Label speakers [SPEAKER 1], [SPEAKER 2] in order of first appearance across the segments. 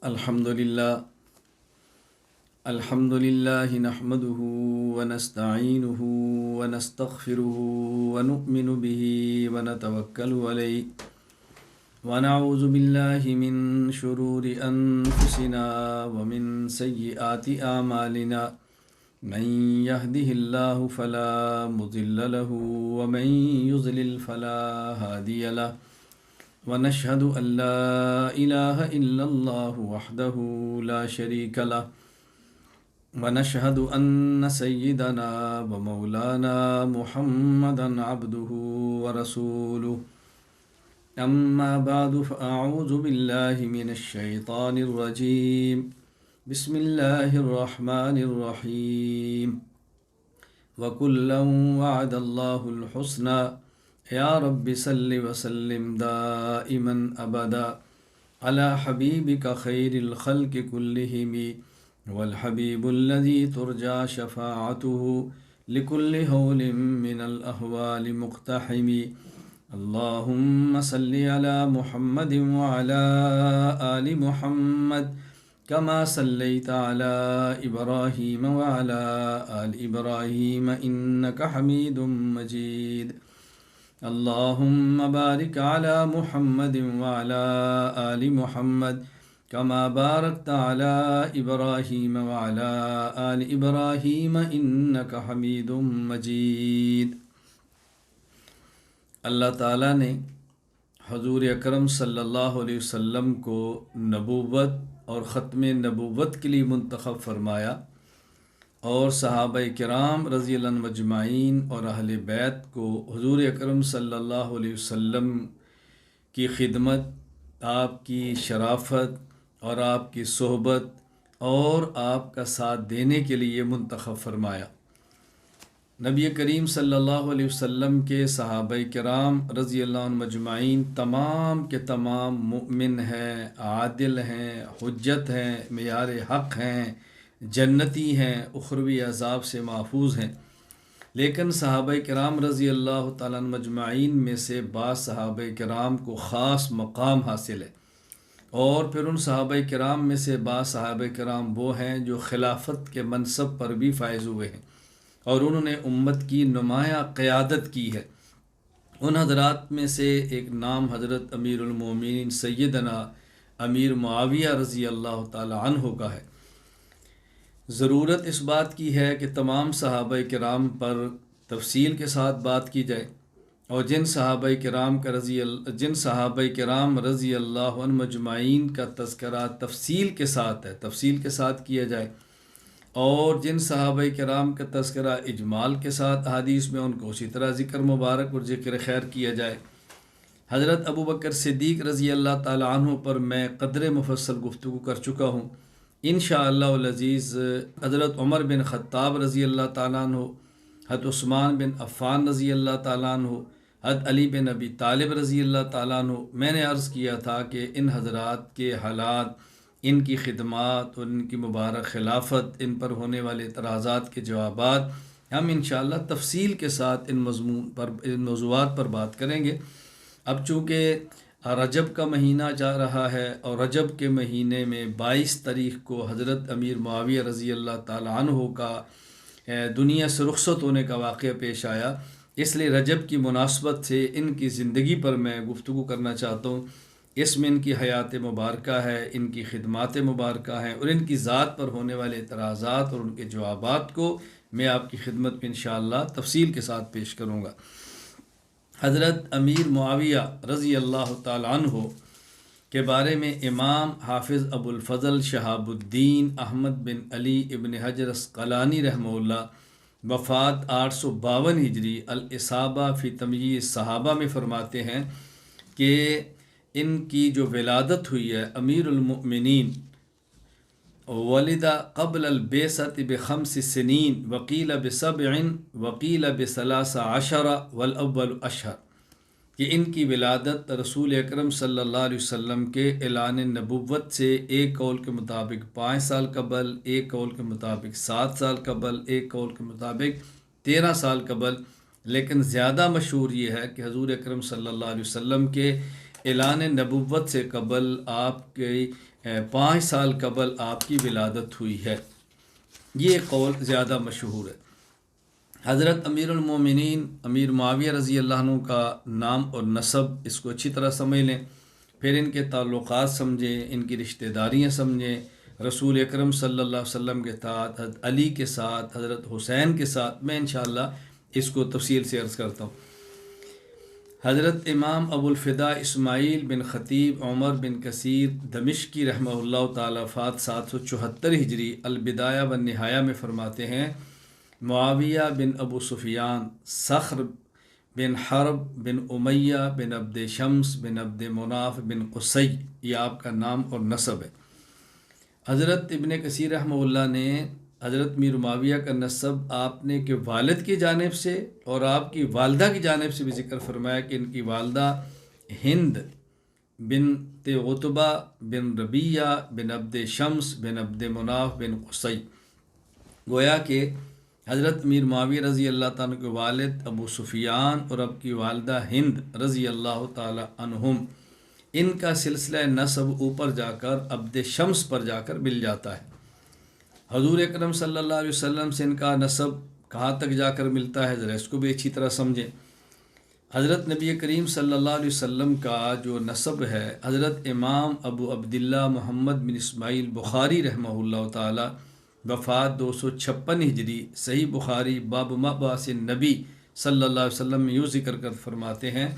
[SPEAKER 1] الحمد لله نحمده ونستعينه ونستغفره ونؤمن به ونتوكل عليه ونعوذ بالله من شرور أنفسنا ومن سيئات أعمالنا من يهده الله فلا مضل له ومن يضلل فلا هادي له ونشهد أن لا إله إلا الله وحده لا شريك له ونشهد أن سيدنا ومولانا محمدا عبده ورسوله أما بعد فأعوذ بالله من الشيطان الرجيم بسم الله الرحمن الرحيم وكلا وعد الله الحسنى يا رب صل وسلم دائما أبدا على حبيبك خير الخلق كلهم والحبيب الذي ترجى شفاعته لكل هول من الأهوال مقتحم اللهم صل على محمد وعلى آل محمد كما صليت على إبراهيم وعلى آل إبراهيم إنك حميد مجيد اللهم بارك على محمد وعلى آل محمد كما باركت على إبراهيم وعلى آل إبراهيم إنك حميد مجيد۔ اللہ تعالیٰ نے حضور اکرم صلی اللہ علیہ وسلم کو نبوت اور ختم نبوت کے لیے منتخب فرمایا، اور صحابہ کرام رضی اللہ عنہم اجمعین اور اہل بیت کو حضور اکرم صلی اللہ علیہ وسلم کی خدمت، آپ کی شرافت اور آپ کی صحبت اور آپ کا ساتھ دینے کے لیے منتخب فرمایا۔ نبی کریم صلی اللہ علیہ وسلم کے صحابہ کرام رضی اللہ عنہم اجمعین تمام کے تمام مؤمن ہیں، عادل ہیں، حجت ہیں، معیار حق ہیں، جنتی ہیں، اخروی عذاب سے محفوظ ہیں۔ لیکن صحابہ کرام رضی اللہ تعالیٰ عنہم اجمعین میں سے بعض صحابہ کرام کو خاص مقام حاصل ہے، اور پھر ان صحابہ کرام میں سے بعض صحابہ کرام وہ ہیں جو خلافت کے منصب پر بھی فائز ہوئے ہیں، اور انہوں نے امت کی نمایاں قیادت کی ہے۔ ان حضرات میں سے ایک نام حضرت امیر المومنین سیدنا امیر معاویہ رضی اللہ تعالی عنہ کا ہے۔ ضرورت اس بات کی ہے کہ تمام صحابہ کرام پر تفصیل کے ساتھ بات کی جائے، اور جن صحابہ کرام رضی اللہ عنہم اجمعین کا تذکرہ تفصیل کے ساتھ کیا جائے، اور جن صحابہ کرام کا تذکرہ اجمال کے ساتھ احادیث میں ان کو اسی طرح ذکر مبارک اور ذکر خیر کیا جائے۔ حضرت ابوبکر صدیق رضی اللہ تعالی عنہ پر میں قدر مفصل گفتگو کر چکا ہوں۔ انشاءاللہ العزیز حضرت عمر بن خطاب رضی اللہ تعالیٰ عنہ، حضرت عثمان بن عفان رضی اللہ تعالیٰ عنہ، حضرت علی بن ابی طالب رضی اللہ تعالیٰ عنہ، میں نے عرض کیا تھا کہ ان حضرات کے حالات، ان کی خدمات اور ان کی مبارک خلافت، ان پر ہونے والے اعتراضات کے جوابات ہم انشاءاللہ تفصیل کے ساتھ ان موضوعات پر بات کریں گے۔ اب چونکہ رجب کا مہینہ جا رہا ہے، اور رجب کے مہینے میں 22 تاریخ کو حضرت امیر معاویہ رضی اللہ تعالی عنہ کا دنیا سے رخصت ہونے کا واقعہ پیش آیا، اس لیے رجب کی مناسبت سے ان کی زندگی پر میں گفتگو کرنا چاہتا ہوں۔ اس میں ان کی حیات مبارکہ ہے، ان کی خدمات مبارکہ ہیں، اور ان کی ذات پر ہونے والے اعتراضات اور ان کے جوابات کو میں آپ کی خدمت میں انشاءاللہ تفصیل کے ساتھ پیش کروں گا۔ حضرت امیر معاویہ رضی اللہ تعالی عنہ کے بارے میں امام حافظ ابو الفضل شہاب الدین احمد بن علی ابن حجر عسقلانی رحمہ اللہ وفات 852 ہجری الاصابہ فی تمییز الصحابہ میں فرماتے ہیں کہ ان کی جو ولادت ہوئی ہے، امیر المؤمنین ولد قبل البعثۃ ب5 سنین وقیل ب7 وقیل ب13 والاول اشہر، کہ ان کی ولادت رسول اکرم صلی اللہ علیہ وسلم کے اعلان نبوت سے ایک قول کے مطابق 5 سال قبل، ایک قول کے مطابق 7 سال قبل، ایک قول کے مطابق 13 سال قبل، لیکن زیادہ مشہور یہ ہے کہ حضور اکرم صلی اللہ علیہ وسلم کے اعلان نبوت سے قبل آپ کے 5 سال قبل آپ کی ولادت ہوئی ہے۔ یہ قول زیادہ مشہور ہے۔ حضرت امیر المومنین امیر معاویہ رضی اللہ عنہ کا نام اور نسب اس کو اچھی طرح سمجھ لیں، پھر ان کے تعلقات سمجھیں، ان کی رشتہ داریاں سمجھیں، رسول اکرم صلی اللہ علیہ وسلم کے ساتھ، حضرت علی کے ساتھ، حضرت حسین کے ساتھ۔ میں انشاءاللہ اس کو تفصیل سے عرض کرتا ہوں۔ حضرت امام ابو الفدا اسماعیل بن خطیب عمر بن کثیر دمشقی رحمہ اللہ تعالی وفات 774 ہجری البدایہ والنہایہ میں فرماتے ہیں، معاویہ بن ابو سفیان، صخر بن حرب بن امیہ بن عبد شمس بن عبد مناف بن قصی، یہ آپ کا نام اور نسب ہے۔ حضرت ابن کثیر رحمہ اللہ نے حضرت میر معاویہ کا نسب آپ نے کہ والد کی جانب سے اور آپ کی والدہ کی جانب سے بھی ذکر فرمایا کہ ان کی والدہ ہند بنت عتبہ بن ربیہ بن عبد شمس بن عبد مناف بن قصی۔ گویا کہ حضرت میر معاویہ رضی اللہ تعالیٰ کے والد ابو سفیان اور اب کی والدہ ہند رضی اللہ تعالیٰ عنہم، ان کا سلسلہ نسب اوپر جا کر عبد شمس پر جا کر مل جاتا ہے۔ حضور اکرم صلی اللہ علیہ وسلم سے ان کا نسب کہاں تک جا کر ملتا ہے، ذرا اس کو بھی اچھی طرح سمجھیں۔ حضرت نبی کریم صلی اللہ علیہ وسلم کا جو نسب ہے، حضرت امام ابو عبداللہ محمد بن اسماعیل بخاری رحمہ اللہ تعالی وفات 256 ہجری، صحیح بخاری باب مبعث النبی صلی اللہ علیہ وسلم میں یوں ذکر کر فرماتے ہیں،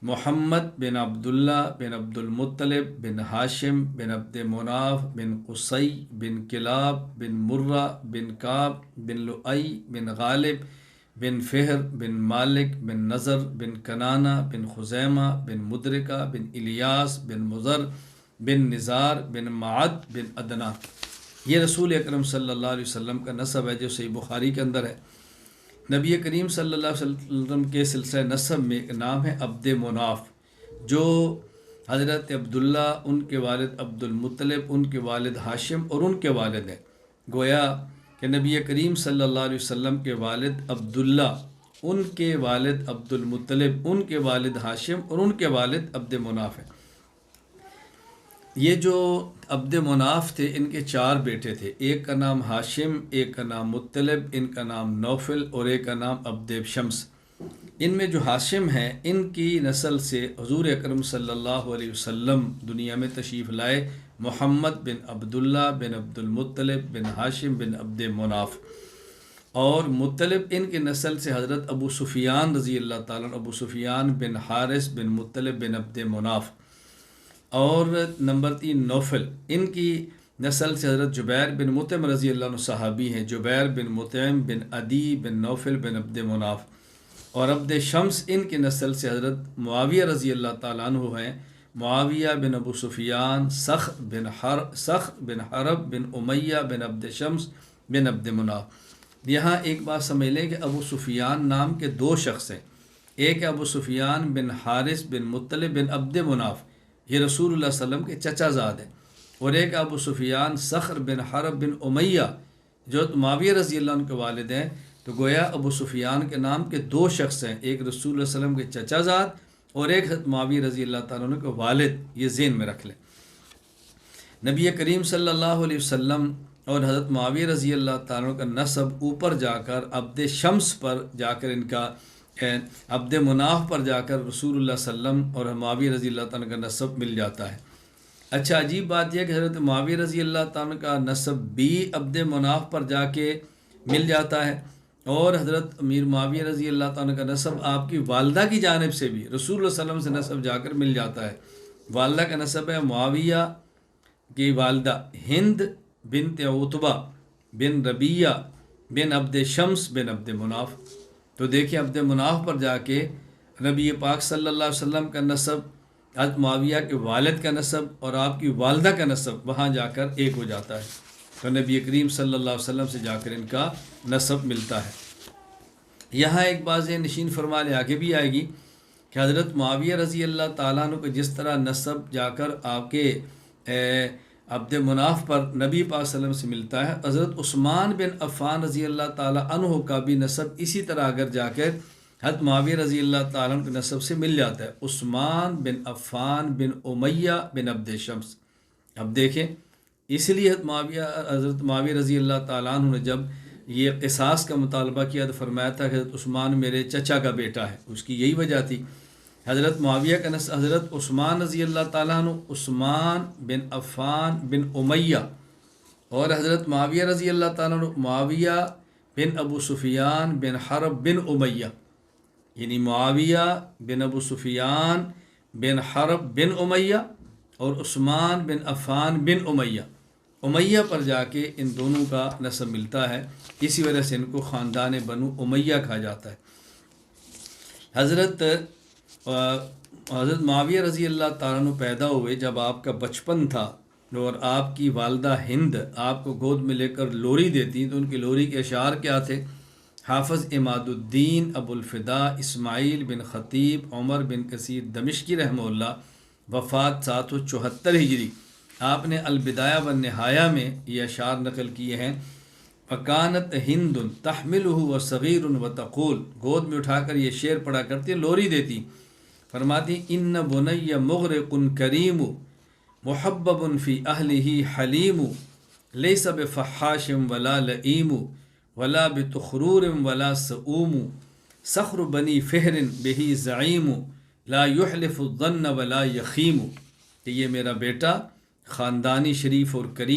[SPEAKER 1] محمد بن عبداللہ بن عبد المطلب بن ہاشم بن عبد مناف بن قصی بن کلاب بن مرہ بن کعب بن لؤی بن غالب بن فہر بن مالک بن نضر بن کنانہ بن خزیمہ بن مدرکہ بن الیاس بن مضر بن نزار بن معد بن ادنا۔ یہ رسول اکرم صلی اللہ علیہ وسلم کا نسب ہے جو صحیح بخاری کے اندر ہے۔ نبی کریم صلی اللہ علیہ وسلم کے سلسلہ نسب میں ایک نام ہے عبد مناف، جو حضرت عبداللہ ان کے والد عبد المطلب ان کے والد ہاشم اور ان کے والد ہیں۔ گویا کہ نبی کریم صلی اللہ علیہ وسلم کے والد عبداللہ ان کے والد عبد المطلب ان کے والد ہاشم اور ان کے والد عبد مناف ہیں۔ یہ جو عبد مناف تھے ان کے 4 بیٹے تھے، ایک کا نام ہاشم، ایک کا نام مطلب، ان کا نام نوفل اور ایک کا نام عبد شمس۔ ان میں جو ہاشم ہیں ان کی نسل سے حضور اکرم صلی اللہ علیہ وسلم دنیا میں تشریف لائے، محمد بن عبداللہ بن عبد المطلب بن ہاشم بن عبد مناف، اور مطلب ان کی نسل سے حضرت ابو سفیان رضی اللہ تعالیٰ ابو سفیان بن حارث بن مطلب بن عبد مناف، اور نمبر 3 نوفل، ان کی نسل سے حضرت جبیر بن مطعم رضی اللہ عنہ صحابی ہیں، جبیر بن مطعم بن عدی بن نوفل بن عبد مناف، اور عبد شمس ان کی نسل سے حضرت معاویہ رضی اللہ تعالیٰ عنہ ہیں، معاویہ بن ابو سفیان صخر بن حرب بن امیہ بن عبد شمس بن عبد مناف۔ یہاں ایک بات سمجھ لیں کہ ابو سفیان نام کے 2 شخص ہیں، ایک ابو سفیان بن حارث بن مطلب بن عبد مناف، یہ رسول اللہ صلی اللہ علیہ وسلم کے چچا زاد ہیں، اور ایک ابو سفیان صخر بن حرب بن امیہ جو معاویہ رضی اللہ عنہ کے والد ہیں۔ تو گویا ابو سفیان کے نام کے 2 شخص ہیں، ایک رسول اللہ صلی اللہ علیہ وسلم کے چچا زاد اور ایک حضرت معاویہ رضی اللہ تعالیٰ عنہ کے والد، یہ ذہن میں رکھ لیں۔ نبی کریم صلی اللہ علیہ وسلم اور حضرت معاویہ رضی اللہ تعالیٰ عنہ کا نسب اوپر جا کر عبد شمس پر جا کر ان کا عبد مناف پر جا کر رسول اللہ صلی اللہ علیہ وسلم اور معاویہ رضی اللہ تعالیٰ کا نسب مل جاتا ہے۔ اچھا عجیب بات یہ کہ حضرت معاویہ رضی اللہ تعالیٰ کا نسب بھی عبد مناف پر جا کے مل جاتا ہے، اور حضرت امیر معاویہ رضی اللہ تعالیٰ کا نسب آپ کی والدہ کی جانب سے بھی رسول اللہ صلی اللہ علیہ وسلم سے نسب جا کر مل جاتا ہے۔ والدہ کا نسب ہے معاویہ کی والدہ ہند بنت عتبہ بن ربیہ بن عبد شمس بن عبد مناف۔ تو دیکھیں عبد مناف پر جا کے نبی پاک صلی اللہ علیہ وسلم کا نسب، حضرت معاویہ کے والد کا نسب اور آپ کی والدہ کا نسب وہاں جا کر ایک ہو جاتا ہے، تو نبی کریم صلی اللہ علیہ وسلم سے جا کر ان کا نسب ملتا ہے۔ یہاں ایک بات نشین فرما لے آگے بھی آئے گی کہ حضرت معاویہ رضی اللہ تعالیٰ عنہ کو جس طرح نسب جا کر آپ کے عبد مناف پر نبی پاک صلی اللہ علیہ وسلم سے ملتا ہے، حضرت عثمان بن عفان رضی اللہ تعالیٰ عنہ کا بھی نسب اسی طرح اگر جا کر حضرت معاویہ رضی اللہ تعالیٰ عنہ کے نسب سے مل جاتا ہے۔ عثمان بن عفان بن امیہ بن عبد شمس، اب دیکھیں، اس لیے حضرت معاویہ رضی اللہ تعالیٰ عنہ نے جب یہ قصاص کا مطالبہ کیا تو فرمایا تھا کہ حضرت عثمان میرے چچا کا بیٹا ہے، اس کی یہی وجہ تھی۔ حضرت معاویہ کا حضرت عثمان رضی اللہ تعالیٰ عنہ عثمان بن عفان بن امیہ، اور حضرت معاویہ رضی اللہ تعالیٰ عنہ معاویہ بن ابو سفیان بن حرب بن امیہ، یعنی معاویہ بن ابو سفیان بن حرب بن امیہ اور عثمان بن عفان بن امیہ، امیہ پر جا کے ان دونوں کا نسب ملتا ہے، اسی وجہ سے ان کو خاندان بنو امیہ کہا جاتا ہے۔ حضرت معاویہ رضی اللہ تعالیٰ عنہ پیدا ہوئے جب آپ کا بچپن تھا، اور آپ کی والدہ ہند آپ کو گود میں لے کر لوری دیتی، تو ان کی لوری کے اشعار کیا تھے؟ حافظ عماد الدین ابو الفدا اسماعیل بن خطیب عمر بن کثیر دمشقی رحمہ اللہ، وفات 774 ہجری، آپ نے البدایہ والنہایہ میں یہ اشعار نقل کیے ہیں۔ فکانت ہند تحملہ وصغیر وتقول، گود میں اٹھا کر یہ شعر پڑھا کرتی، لوری دیتی، فرماتی ان بنی مغرق کریم محبب فی اہلہ حلیم لیس بفحاش ولا لئیم ولا بتخرور ولا سؤوم صخر بنی فہر بہی زعیم لا یحلف الظن ولا یخیم، کہ یہ میرا بیٹا خاندانی شریف اور کریم